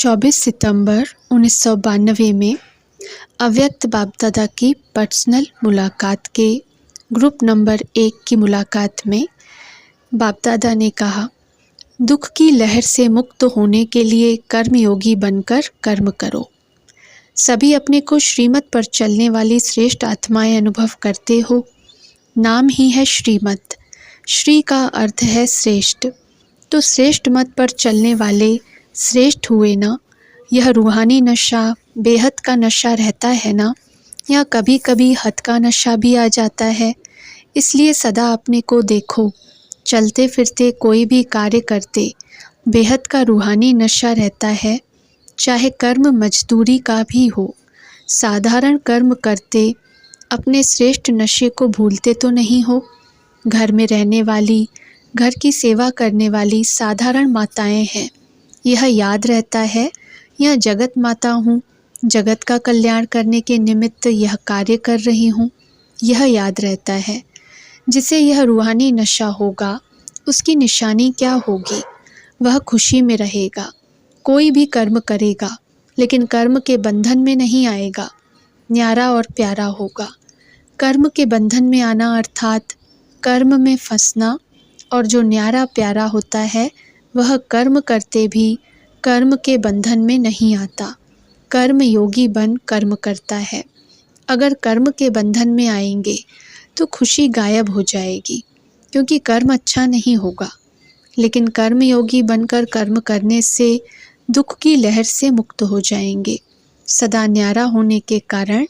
24 सितंबर 1992 में अव्यक्त बाप दादा की पर्सनल मुलाकात के ग्रुप नंबर 1 की मुलाकात में बाप दादा ने कहा, दुख की लहर से मुक्त होने के लिए कर्मयोगी बनकर कर्म करो। सभी अपने को श्रीमत पर चलने वाली श्रेष्ठ आत्माएं अनुभव करते हो। नाम ही है श्रीमत। श्री का अर्थ है श्रेष्ठ। तो श्रेष्ठ मत पर चलने वाले श्रेष्ठ हुए ना। यह रूहानी नशा बेहद का नशा रहता है ना, या कभी कभी हद का नशा भी आ जाता है। इसलिए सदा अपने को देखो, चलते फिरते कोई भी कार्य करते बेहद का रूहानी नशा रहता है। चाहे कर्म मजदूरी का भी हो, साधारण कर्म करते अपने श्रेष्ठ नशे को भूलते तो नहीं हो। घर में रहने वाली, घर की सेवा करने वाली साधारण माताएं हैं, यह याद रहता है यह जगत माता हूँ, जगत का कल्याण करने के निमित्त यह कार्य कर रही हूँ, यह याद रहता है। जिसे यह रूहानी नशा होगा उसकी निशानी क्या होगी? वह खुशी में रहेगा। कोई भी कर्म करेगा लेकिन कर्म के बंधन में नहीं आएगा, न्यारा और प्यारा होगा। कर्म के बंधन में आना अर्थात कर्म में फंसना, और जो न्यारा प्यारा होता है वह कर्म करते भी कर्म के बंधन में नहीं आता। कर्म योगी बन कर्म करता है। अगर कर्म के बंधन में आएंगे तो खुशी गायब हो जाएगी, क्योंकि कर्म अच्छा नहीं होगा। लेकिन कर्म योगी बनकर कर्म करने से दुख की लहर से मुक्त हो जाएंगे। सदा न्यारा होने के कारण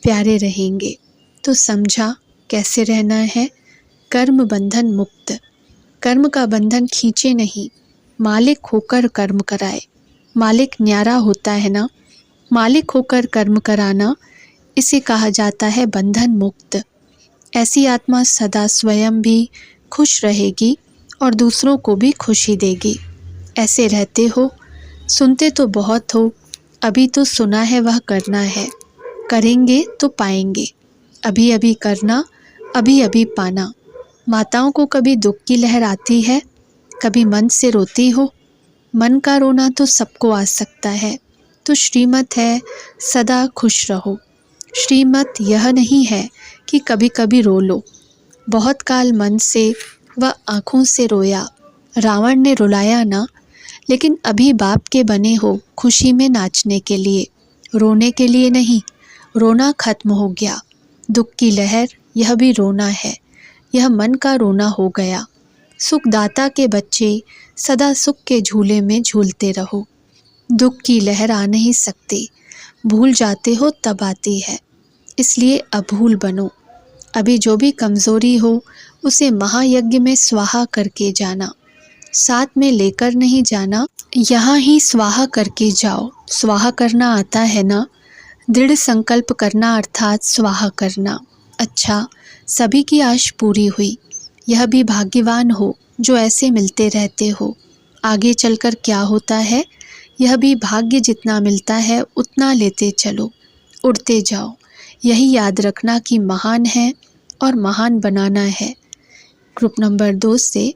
प्यारे रहेंगे। तो समझा कैसे रहना है? कर्म बंधन मुक्त। कर्म का बंधन खींचे नहीं, मालिक होकर कर्म कराए। मालिक न्यारा होता है ना, मालिक होकर कर्म कराना, इसे कहा जाता है बंधन मुक्त। ऐसी आत्मा सदा स्वयं भी खुश रहेगी और दूसरों को भी खुशी देगी। ऐसे रहते हो, सुनते तो बहुत हो, अभी तो सुना है वह करना है। करेंगे तो पाएंगे। अभी अभी करना, अभी अभी पाना। माताओं को कभी दुख की लहर आती है, कभी मन से रोती हो? मन का रोना तो सबको आ सकता है। तो श्रीमत है सदा खुश रहो। श्रीमत यह नहीं है कि कभी कभी रो लो। बहुत काल मन से व आँखों से रोया, रावण ने रुलाया ना। लेकिन अभी बाप के बने हो खुशी में नाचने के लिए, रोने के लिए नहीं। रोना खत्म हो गया। दुख की लहर यह भी रोना है, यह मन का रोना हो गया। सुखदाता के बच्चे सदा सुख के झूले में झूलते रहो। दुख की लहर आ नहीं सकती, भूल जाते हो तब आती है। इसलिए अभूल बनो। अभी जो भी कमज़ोरी हो उसे महायज्ञ में स्वाहा करके जाना। साथ में लेकर नहीं जाना, यहाँ ही स्वाहा करके जाओ। स्वाहा करना आता है ना? दृढ़ संकल्प करना अर्थात स्वाहा करना। अच्छा, सभी की आश पूरी हुई। यह भी भाग्यवान हो जो ऐसे मिलते रहते हो। आगे चलकर क्या होता है, यह भी भाग्य जितना मिलता है उतना लेते चलो, उड़ते जाओ। यही याद रखना कि महान है और महान बनाना है। ग्रुप नंबर 2 से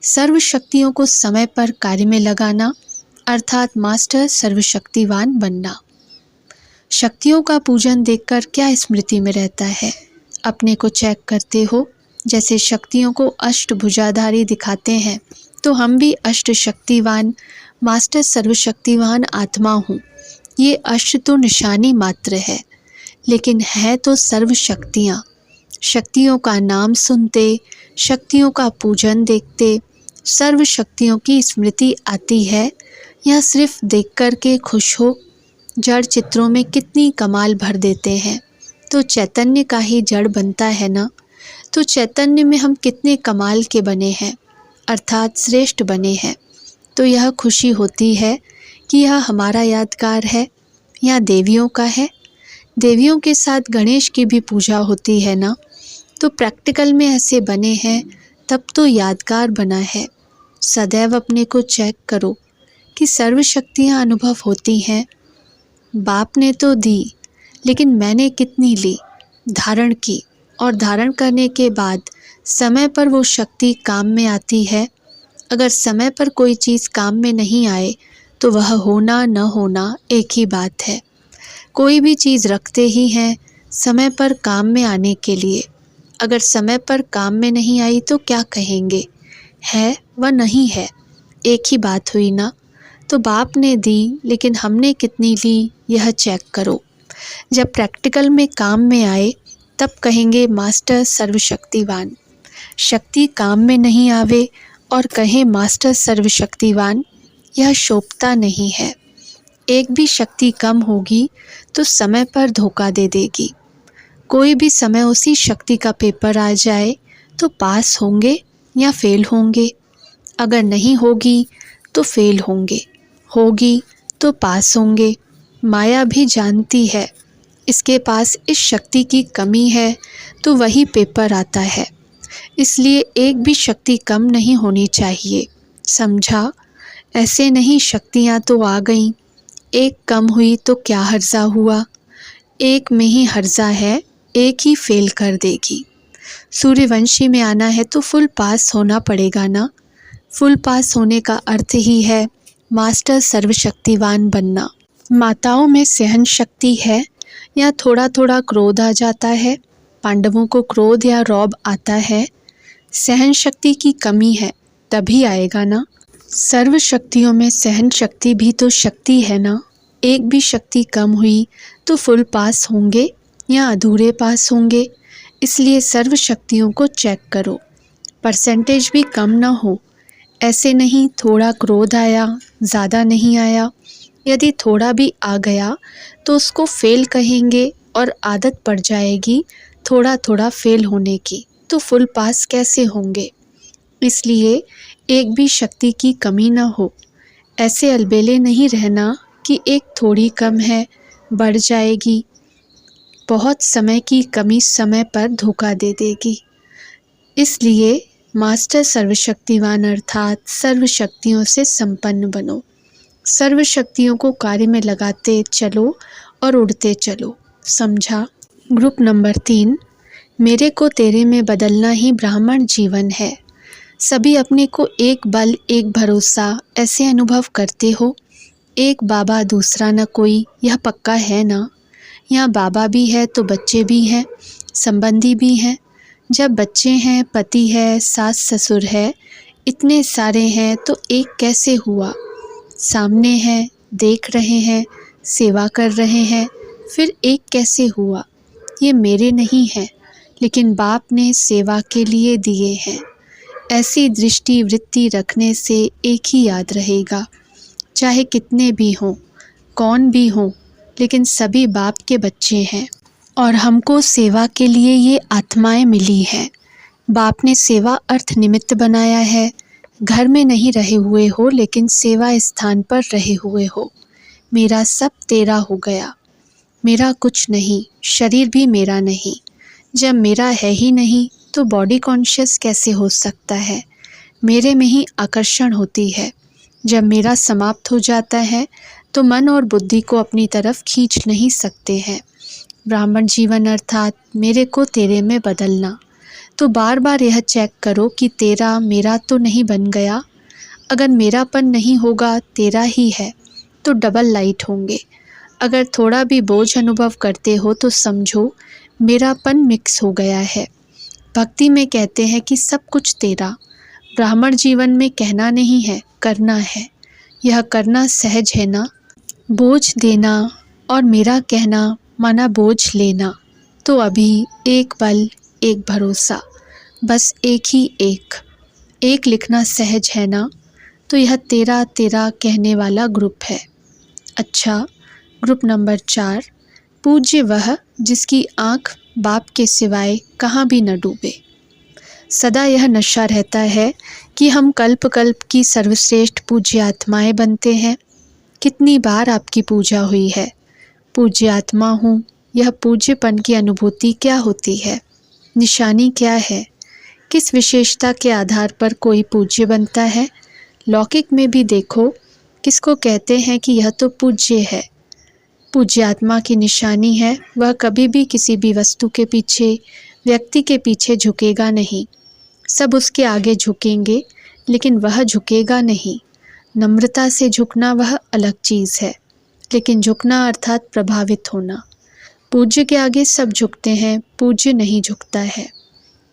सर्व शक्तियों को समय पर कार्य में लगाना अर्थात मास्टर सर्वशक्तिवान बनना। शक्तियों का पूजन देखकर क्या स्मृति में रहता है? अपने को चेक करते हो। जैसे शक्तियों को अष्टभुजाधारी दिखाते हैं, तो हम भी अष्ट शक्तिवान मास्टर सर्वशक्तिवान आत्मा हूँ। ये अष्ट तो निशानी मात्र है, लेकिन है तो सर्व शक्तियाँ। शक्तियों का नाम सुनते, शक्तियों का पूजन देखते सर्व शक्तियों की स्मृति आती है। यह सिर्फ देख कर के खुश हो। जड़ चित्रों में कितनी कमाल भर देते हैं, तो चैतन्य का ही जड़ बनता है ना। तो चैतन्य में हम कितने कमाल के बने हैं, अर्थात श्रेष्ठ बने हैं। तो यह खुशी होती है कि यह हमारा यादगार है या देवियों का है। देवियों के साथ गणेश की भी पूजा होती है ना। तो प्रैक्टिकल में ऐसे बने हैं, तब तो यादगार बना है। सदैव अपने को चेक करो कि सर्व शक्तियाँ अनुभव होती हैं। बाप ने तो दी, लेकिन मैंने कितनी ली, धारण की, और धारण करने के बाद समय पर वो शक्ति काम में आती है। अगर समय पर कोई चीज़ काम में नहीं आए तो वह होना न होना एक ही बात है। कोई भी चीज़ रखते ही हैं समय पर काम में आने के लिए। अगर समय पर काम में नहीं आई तो क्या कहेंगे, है व नहीं है, एक ही बात हुई ना। तो बाप ने दी लेकिन हमने कितनी ली, यह चेक करो। जब प्रैक्टिकल में काम में आए तब कहेंगे मास्टर सर्वशक्तिवान। शक्ति काम में नहीं आवे और कहें मास्टर सर्वशक्तिवान, यह शोभता नहीं है। एक भी शक्ति कम होगी तो समय पर धोखा दे देगी। कोई भी समय उसी शक्ति का पेपर आ जाए तो पास होंगे या फेल होंगे। अगर नहीं होगी तो फेल होंगे, होगी तो पास होंगे। माया भी जानती है इसके पास इस शक्ति की कमी है तो वही पेपर आता है। इसलिए एक भी शक्ति कम नहीं होनी चाहिए, समझा। ऐसे नहीं शक्तियाँ तो आ गईं, एक कम हुई तो क्या हर्जा हुआ। एक में ही हर्जा है, एक ही फेल कर देगी। सूर्यवंशी में आना है तो फुल पास होना पड़ेगा ना। फुल पास होने का अर्थ ही है मास्टर सर्वशक्तिवान बनना। माताओं में सहन शक्ति है या थोड़ा थोड़ा क्रोध आ जाता है। पांडवों को क्रोध या रौब आता है, सहन शक्ति की कमी है तभी आएगा ना। सर्व शक्तियों में सहन शक्ति भी तो शक्ति है ना। एक भी शक्ति कम हुई तो फुल पास होंगे या अधूरे पास होंगे। इसलिए सर्व शक्तियों को चेक करो, परसेंटेज भी कम ना हो। ऐसे नहीं थोड़ा क्रोध आया, ज़्यादा नहीं आया। यदि थोड़ा भी आ गया तो उसको फेल कहेंगे और आदत पड़ जाएगी थोड़ा थोड़ा फेल होने की, तो फुल पास कैसे होंगे। इसलिए एक भी शक्ति की कमी ना हो। ऐसे अलबेले नहीं रहना कि एक थोड़ी कम है, बढ़ जाएगी। बहुत समय की कमी समय पर धोखा दे देगी। इसलिए मास्टर सर्वशक्तिवान अर्थात सर्व शक्तियों से संपन्न बनो। सर्व शक्तियों को कार्य में लगाते चलो और उड़ते चलो, समझा। ग्रुप नंबर 3, मेरे को तेरे में बदलना ही ब्राह्मण जीवन है। सभी अपने को एक बल एक भरोसा ऐसे अनुभव करते हो। एक बाबा दूसरा न कोई, यह पक्का है ना। यहाँ बाबा भी है तो बच्चे भी हैं, संबंधी भी हैं। जब बच्चे हैं, पति है, सास ससुर है, इतने सारे हैं तो एक कैसे हुआ। सामने है, देख रहे हैं, सेवा कर रहे हैं, फिर एक कैसे हुआ। ये मेरे नहीं है लेकिन बाप ने सेवा के लिए दिए हैं। ऐसी दृष्टि वृत्ति रखने से एक ही याद रहेगा, चाहे कितने भी हों, कौन भी हों, लेकिन सभी बाप के बच्चे हैं और हमको सेवा के लिए ये आत्माएं मिली हैं। बाप ने सेवा अर्थ निमित्त बनाया है। घर में नहीं रहे हुए हो लेकिन सेवा स्थान पर रहे हुए हो। मेरा सब तेरा हो गया, मेरा कुछ नहीं, शरीर भी मेरा नहीं। जब मेरा है ही नहीं तो बॉडी कॉन्शियस कैसे हो सकता है। मेरे में ही आकर्षण होती है। जब मेरा समाप्त हो जाता है तो मन और बुद्धि को अपनी तरफ खींच नहीं सकते हैं। ब्राह्मण जीवन अर्थात मेरे को तेरे में बदलना। तो बार बार यह चेक करो कि तेरा मेरा तो नहीं बन गया। अगर मेरापन नहीं होगा, तेरा ही है, तो डबल लाइट होंगे। अगर थोड़ा भी बोझ अनुभव करते हो तो समझो मेरापन मिक्स हो गया है। भक्ति में कहते हैं कि सब कुछ तेरा। ब्राह्मण जीवन में कहना नहीं है, करना है। यह करना सहज है ना। बोझ देना और मेरा कहना माना बोझ लेना। तो अभी एक बल एक भरोसा, बस एक ही एक लिखना सहज है ना। तो यह तेरा तेरा कहने वाला ग्रुप है। अच्छा, ग्रुप नंबर 4, पूज्य वह जिसकी आँख बाप के सिवाय कहाँ भी न डूबे। सदा यह नशा रहता है कि हम कल्प कल्प की सर्वश्रेष्ठ पूज्य आत्माएं बनते हैं। कितनी बार आपकी पूजा हुई है। पूज्य आत्मा हूँ, यह पूज्यपन की अनुभूति क्या होती है, निशानी क्या है, किस विशेषता के आधार पर कोई पूज्य बनता है। लौकिक में भी देखो, किसको कहते हैं कि यह तो पूज्य है। पूज्य आत्मा की निशानी है, वह कभी भी किसी भी वस्तु के पीछे, व्यक्ति के पीछे झुकेगा नहीं। सब उसके आगे झुकेंगे लेकिन वह झुकेगा नहीं। नम्रता से झुकना वह अलग चीज़ है, लेकिन झुकना अर्थात प्रभावित होना। पूज्य के आगे सब झुकते हैं, पूज्य नहीं झुकता है।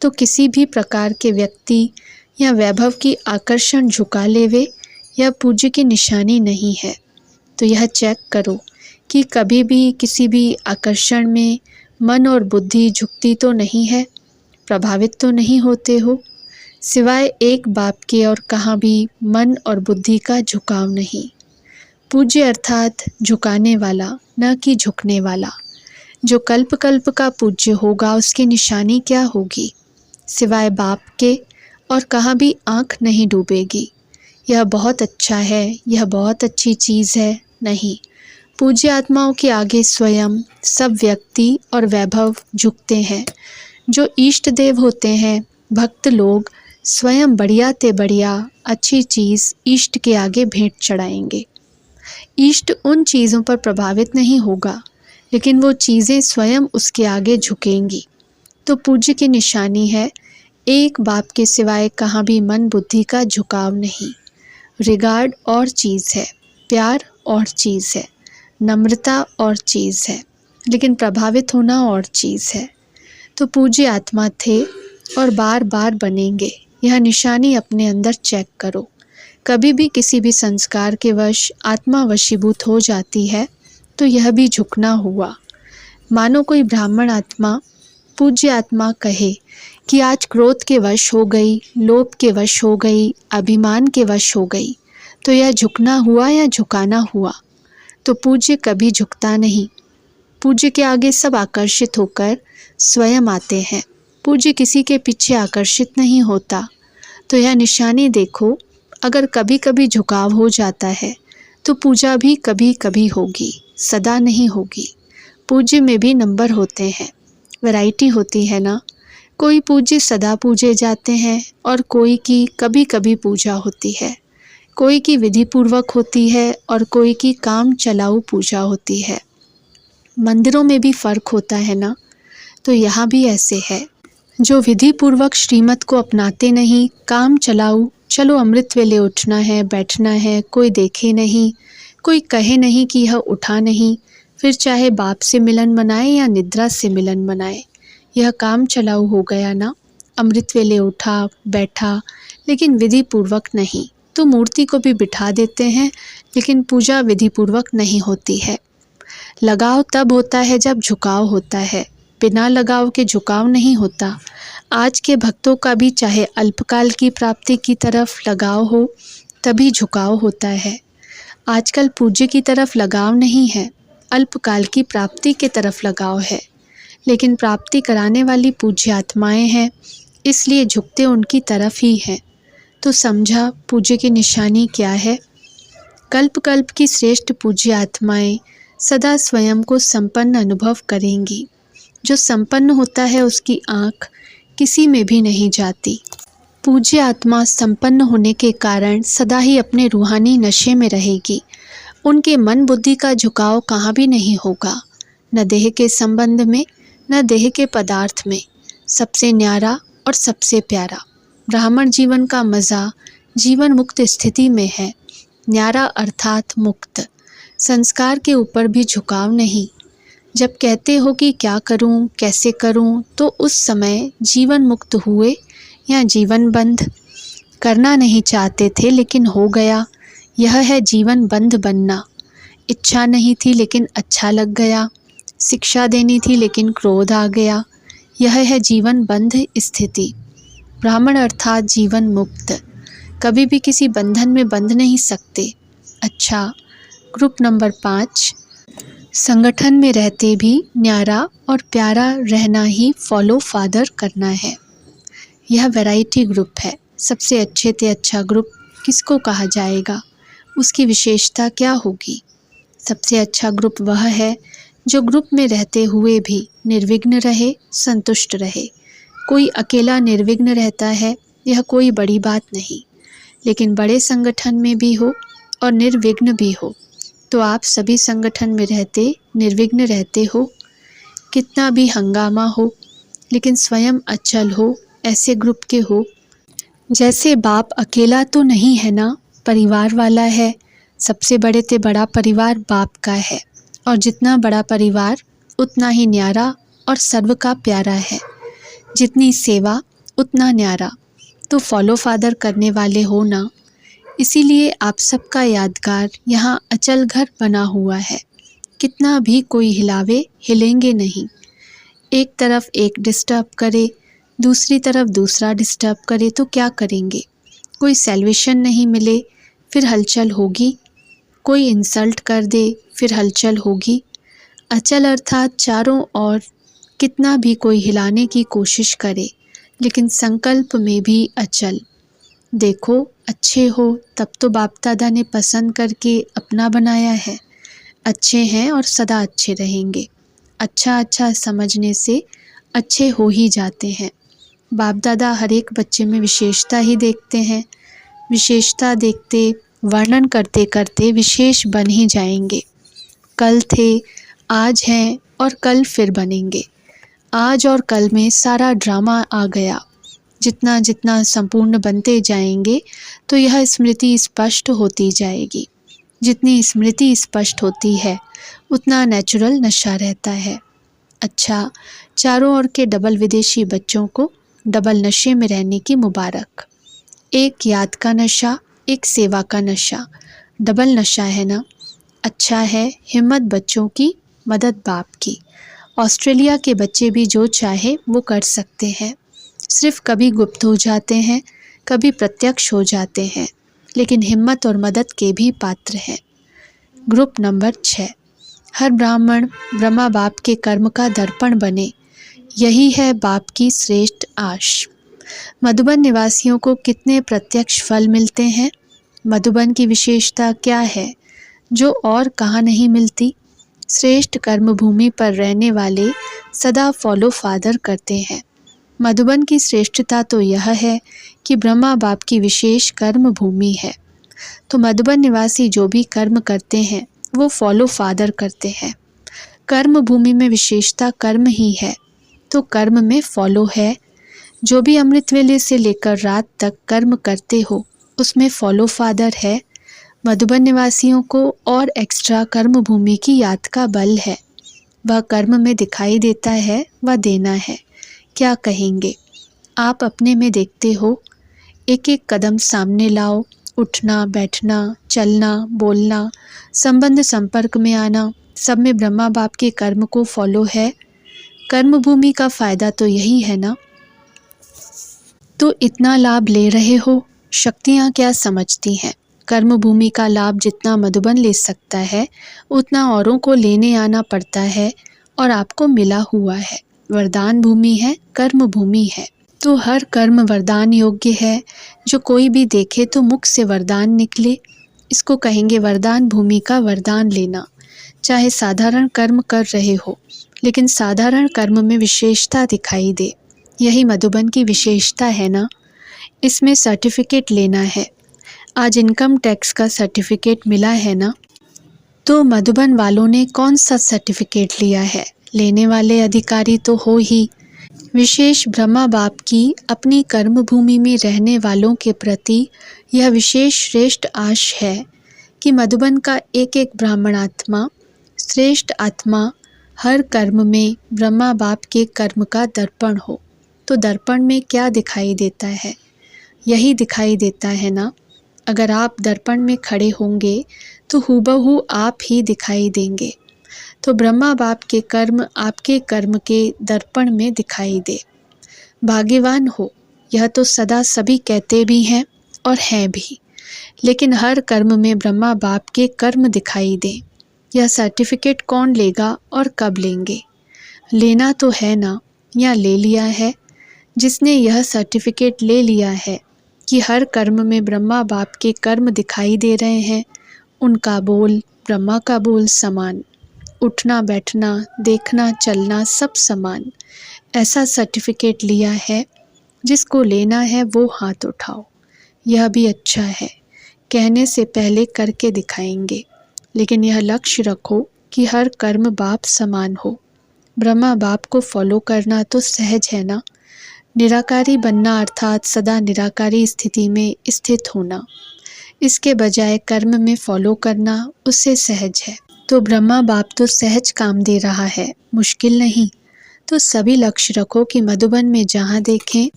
तो किसी भी प्रकार के व्यक्ति या वैभव की आकर्षण झुका लेवे, यह पूज्य की निशानी नहीं है। तो यह चेक करो कि कभी भी किसी भी आकर्षण में मन और बुद्धि झुकती तो नहीं है, प्रभावित तो नहीं होते हो, सिवाय एक बाप के और कहाँ भी मन और बुद्धि का झुकाव नहीं। पूज्य अर्थात झुकाने वाला, न कि झुकने वाला। जो कल्प कल्प का पूज्य होगा उसकी निशानी क्या होगी, सिवाय बाप के और कहाँ भी आँख नहीं डूबेगी। यह बहुत अच्छा है, यह बहुत अच्छी चीज़ है, नहीं। पूज्य आत्माओं के आगे स्वयं सब व्यक्ति और वैभव झुकते हैं। जो इष्ट देव होते हैं, भक्त लोग स्वयं बढ़िया ते बढ़िया अच्छी चीज़ इष्ट के आगे भेंट चढ़ाएंगे। इष्ट उन चीज़ों पर प्रभावित नहीं होगा, लेकिन वो चीज़ें स्वयं उसके आगे झुकेंगी। तो पूज्य की निशानी है एक बाप के सिवाय कहाँ भी मन बुद्धि का झुकाव नहीं। रिगार्ड और चीज़ है, प्यार और चीज़ है, नम्रता और चीज़ है, लेकिन प्रभावित होना और चीज़ है। तो पूज्य आत्मा थे और बार बार बनेंगे। यह निशानी अपने अंदर चेक करो। कभी भी किसी भी संस्कार के वश आत्मा वशीभूत हो जाती है तो यह भी झुकना हुआ। मानो कोई ब्राह्मण आत्मा पूज्य आत्मा कहे कि आज क्रोध के वश हो गई, लोभ के वश हो गई, अभिमान के वश हो गई, तो यह झुकना हुआ या झुकाना हुआ। तो पूज्य कभी झुकता नहीं। पूज्य के आगे सब आकर्षित होकर स्वयं आते हैं। पूज्य किसी के पीछे आकर्षित नहीं होता। तो यह निशानी देखो, अगर कभी कभी झुकाव हो जाता है तो पूजा भी कभी कभी होगी, सदा नहीं होगी। पूज्य में भी नंबर होते हैं, वैरायटी होती है ना। कोई पूज्य सदा पूजे जाते हैं और कोई की कभी कभी पूजा होती है, कोई की विधि पूर्वक होती है और कोई की काम चलाऊ पूजा होती है। मंदिरों में भी फर्क होता है ना। तो यहाँ भी ऐसे है, जो विधि पूर्वक श्रीमत को अपनाते नहीं, काम चलाऊ, चलो अमृत वेले उठना है, बैठना है, कोई देखे नहीं, कोई कहे नहीं कि यह उठा नहीं, फिर चाहे बाप से मिलन मनाए या निद्रा से मिलन मनाए, यह काम चलाऊ हो गया ना। अमृत वेले उठा बैठा, लेकिन विधि पूर्वक नहीं। तो मूर्ति को भी बिठा देते हैं, लेकिन पूजा विधि पूर्वक नहीं होती है। लगाव तब होता है जब झुकाव होता है, बिना लगाव के झुकाव नहीं होता। आज के भक्तों का भी चाहे अल्पकाल की प्राप्ति की तरफ लगाव हो, तभी झुकाव होता है। आजकल पूज्य की तरफ लगाव नहीं है, अल्पकाल की प्राप्ति के तरफ लगाव है। लेकिन प्राप्ति कराने वाली पूज्य आत्माएं हैं, इसलिए झुकते उनकी तरफ ही हैं। तो समझा पूज्य की निशानी क्या है। कल्प कल्प की श्रेष्ठ पूज्य आत्माएं सदा स्वयं को संपन्न अनुभव करेंगी। जो संपन्न होता है उसकी आँख किसी में भी नहीं जाती। पूज्य आत्मा संपन्न होने के कारण सदा ही अपने रूहानी नशे में रहेगी। उनके मन बुद्धि का झुकाव कहाँ भी नहीं होगा, न देह के संबंध में, न देह के पदार्थ में। सबसे न्यारा और सबसे प्यारा ब्राह्मण जीवन का मज़ा जीवन मुक्त स्थिति में है। न्यारा अर्थात मुक्त, संस्कार के ऊपर भी झुकाव नहीं। जब कहते हो कि क्या करूं, कैसे करूं, तो उस समय जीवन मुक्त हुए या जीवन बंध। करना नहीं चाहते थे लेकिन हो गया, यह है जीवन बंध बनना। इच्छा नहीं थी लेकिन अच्छा लग गया, शिक्षा देनी थी लेकिन क्रोध आ गया, यह है जीवन बंध स्थिति। ब्राह्मण अर्थात जीवन मुक्त, कभी भी किसी बंधन में बंध नहीं सकते। अच्छा, ग्रुप नंबर 5, संगठन में रहते भी न्यारा और प्यारा रहना ही फॉलो फादर करना है। यह वैरायटी ग्रुप है। सबसे अच्छे से अच्छा ग्रुप किसको कहा जाएगा, उसकी विशेषता क्या होगी। सबसे अच्छा ग्रुप वह है जो ग्रुप में रहते हुए भी निर्विघ्न रहे, संतुष्ट रहे। कोई अकेला निर्विघ्न रहता है, यह कोई बड़ी बात नहीं, लेकिन बड़े संगठन में भी हो और निर्विघ्न भी हो। तो आप सभी संगठन में रहते निर्विघ्न रहते हो, कितना भी हंगामा हो लेकिन स्वयं अचल हो, ऐसे ग्रुप के हो। जैसे बाप अकेला तो नहीं है ना, परिवार वाला है। सबसे बड़े ते बड़ा परिवार बाप का है, और जितना बड़ा परिवार उतना ही न्यारा और सर्व का प्यारा है। जितनी सेवा उतना न्यारा। तो फॉलो फादर करने वाले हो ना, इसीलिए आप सबका यादगार यहाँ अचल घर बना हुआ है। कितना भी कोई हिलावे, हिलेंगे नहीं। एक तरफ एक डिस्टर्ब करे, दूसरी तरफ दूसरा डिस्टर्ब करे तो क्या करेंगे? कोई सैल्वेशन नहीं मिले फिर हलचल होगी, कोई इंसल्ट कर दे फिर हलचल होगी। अचल अर्थात चारों ओर कितना भी कोई हिलाने की कोशिश करे, लेकिन संकल्प में भी अचल। देखो, अच्छे हो तब तो बाप दादा ने पसंद करके अपना बनाया है। अच्छे हैं और सदा अच्छे रहेंगे। अच्छा अच्छा समझने से अच्छे हो ही जाते हैं। बाप दादा हर एक बच्चे में विशेषता ही देखते हैं। विशेषता देखते, वर्णन करते करते विशेष बन ही जाएंगे। कल थे, आज हैं और कल फिर बनेंगे। आज और कल में सारा ड्रामा आ गया। जितना जितना संपूर्ण बनते जाएंगे तो यह स्मृति स्पष्ट होती जाएगी। जितनी स्मृति स्पष्ट होती है उतना नेचुरल नशा रहता है। अच्छा, चारों ओर के डबल विदेशी बच्चों को डबल नशे में रहने की मुबारक। एक याद का नशा, एक सेवा का नशा, डबल नशा है ना। अच्छा है, हिम्मत बच्चों की, मदद बाप की। ऑस्ट्रेलिया के बच्चे भी जो चाहे वो कर सकते हैं। सिर्फ कभी गुप्त हो जाते हैं, कभी प्रत्यक्ष हो जाते हैं, लेकिन हिम्मत और मदद के भी पात्र हैं। Group number 6। हर ब्राह्मण ब्रह्मा बाप के कर्म का दर्पण बने, यही है बाप की श्रेष्ठ आश। मधुबन निवासियों को कितने प्रत्यक्ष फल मिलते हैं? मधुबन की विशेषता क्या है जो और कहाँ नहीं मिलती? श्रेष्ठ कर्म भूमि पर रहने वाले सदा फॉलो फादर करते हैं। मधुबन की श्रेष्ठता तो यह है कि ब्रह्मा बाप की विशेष कर्म भूमि है। तो मधुबन निवासी जो भी कर्म करते हैं वो फॉलो फादर करते हैं। कर्म भूमि में विशेषता कर्म ही है, तो कर्म में फॉलो है। जो भी अमृत वेले से लेकर रात तक कर्म करते हो उसमें फॉलो फादर है। मधुबन निवासियों को और एक्स्ट्रा कर्म भूमि की याद का बल है। वह कर्म में दिखाई देता है, वह देना है। क्या कहेंगे? आप अपने में देखते हो। एक एक कदम सामने लाओ, उठना बैठना, चलना बोलना, संबंध संपर्क में आना, सब में ब्रह्मा बाप के कर्म को फॉलो है। कर्म भूमि का फ़ायदा तो यही है ना। तो इतना लाभ ले रहे हो, शक्तियाँ क्या समझती हैं? कर्म भूमि का लाभ जितना मधुबन ले सकता है उतना औरों को लेने आना पड़ता है, और आपको मिला हुआ है। वरदान भूमि है, कर्म भूमि है, तो हर कर्म वरदान योग्य है। जो कोई भी देखे तो मुख से वरदान निकले, इसको कहेंगे वरदान भूमि का वरदान लेना। चाहे साधारण कर्म कर रहे हो, लेकिन साधारण कर्म में विशेषता दिखाई दे, यही मधुबन की विशेषता है ना। इसमें सर्टिफिकेट लेना है। आज इनकम टैक्स का सर्टिफिकेट मिला है ना। तो मधुबन वालों ने कौन सा सर्टिफिकेट लिया है? लेने वाले अधिकारी तो हो ही। विशेष ब्रह्मा बाप की अपनी कर्म भूमि में रहने वालों के प्रति यह विशेष श्रेष्ठ आश है कि मधुबन का एक एक ब्राह्मण आत्मा, श्रेष्ठ आत्मा, हर कर्म में ब्रह्मा बाप के कर्म का दर्पण हो। तो दर्पण में क्या दिखाई देता है? यही दिखाई देता है ना। अगर आप दर्पण में खड़े होंगे तो हूबहू आप ही दिखाई देंगे। तो ब्रह्मा बाप के कर्म आपके कर्म के दर्पण में दिखाई दे। भाग्यवान हो, यह तो सदा सभी कहते भी हैं और हैं भी, लेकिन हर कर्म में ब्रह्मा बाप के कर्म दिखाई दे। यह सर्टिफिकेट कौन लेगा और कब लेंगे? लेना तो है ना, या ले लिया है। जिसने यह सर्टिफिकेट ले लिया है कि हर कर्म में ब्रह्मा बाप के कर्म दिखाई दे रहे हैं, उनका बोल ब्रह्मा का बोल समान, उठना बैठना, देखना चलना सब समान। ऐसा सर्टिफिकेट लिया है। जिसको लेना है वो हाथ उठाओ। यह भी अच्छा है, कहने से पहले करके दिखाएंगे, लेकिन यह लक्ष्य रखो कि हर कर्म बाप समान हो। ब्रह्मा बाप को फॉलो करना तो सहज है ना। निराकारी बनना अर्थात सदा निराकारी स्थिति में स्थित होना। इसके बजाय कर्म में फॉलो करना उससे सहज है। तो ब्रह्मा बाप तो सहज काम दे रहा है, मुश्किल नहीं। तो सभी लक्ष्य रखो कि मधुबन में जहाँ देखें,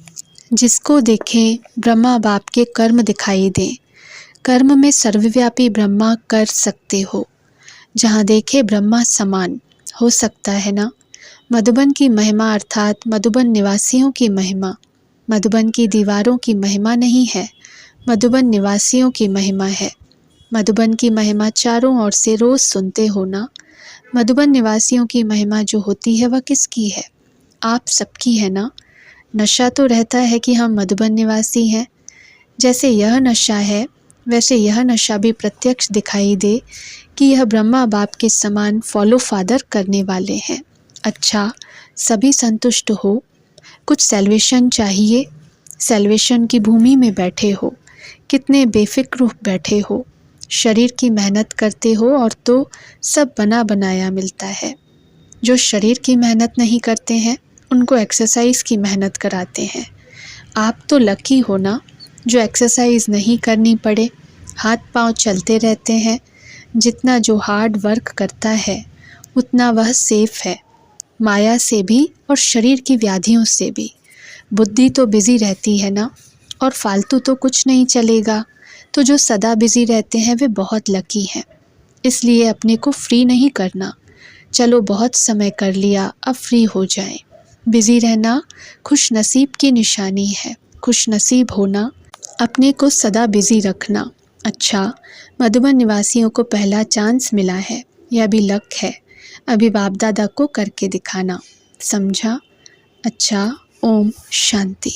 जिसको देखें, ब्रह्मा बाप के कर्म दिखाई दें। कर्म में सर्वव्यापी ब्रह्मा कर सकते हो, जहाँ देखे ब्रह्मा समान हो सकता है ना। मधुबन की महिमा अर्थात मधुबन निवासियों की महिमा, मधुबन की दीवारों की महिमा नहीं है, मधुबन निवासियों की महिमा है। मधुबन की महिमा चारों ओर से रोज सुनते हो ना। मधुबन निवासियों की महिमा जो होती है वह किसकी है? आप सबकी है ना। नशा तो रहता है कि हम मधुबन निवासी हैं। जैसे यह नशा है, वैसे यह नशा भी प्रत्यक्ष दिखाई दे कि यह ब्रह्मा बाप के समान फॉलो फादर करने वाले हैं। अच्छा, सभी संतुष्ट हो। कुछ सेल्वेशन चाहिए। सेल्वेशन की भूमि में बैठे हो, कितने बेफिक्र बैठे हो। शरीर की मेहनत करते हो और तो सब बना बनाया मिलता है। जो शरीर की मेहनत नहीं करते हैं उनको एक्सरसाइज की मेहनत कराते हैं। आप तो लकी हो ना, जो एक्सरसाइज नहीं करनी पड़े, हाथ पांव चलते रहते हैं। जितना जो हार्ड वर्क करता है उतना वह सेफ है, माया से भी और शरीर की व्याधियों से भी। बुद्धि तो बिजी रहती है ना, और फालतू तो कुछ नहीं चलेगा। तो जो सदा बिजी रहते हैं वे बहुत लकी हैं। इसलिए अपने को फ्री नहीं करना। चलो बहुत समय कर लिया, अब फ्री हो जाएं। बिजी रहना खुश नसीब की निशानी है। खुश नसीब होना, अपने को सदा बिजी रखना। अच्छा, मधुबन निवासियों को पहला चांस मिला है, यह भी लक है। अभी बाप दादा को करके दिखाना, समझा? अच्छा, ओम शांति।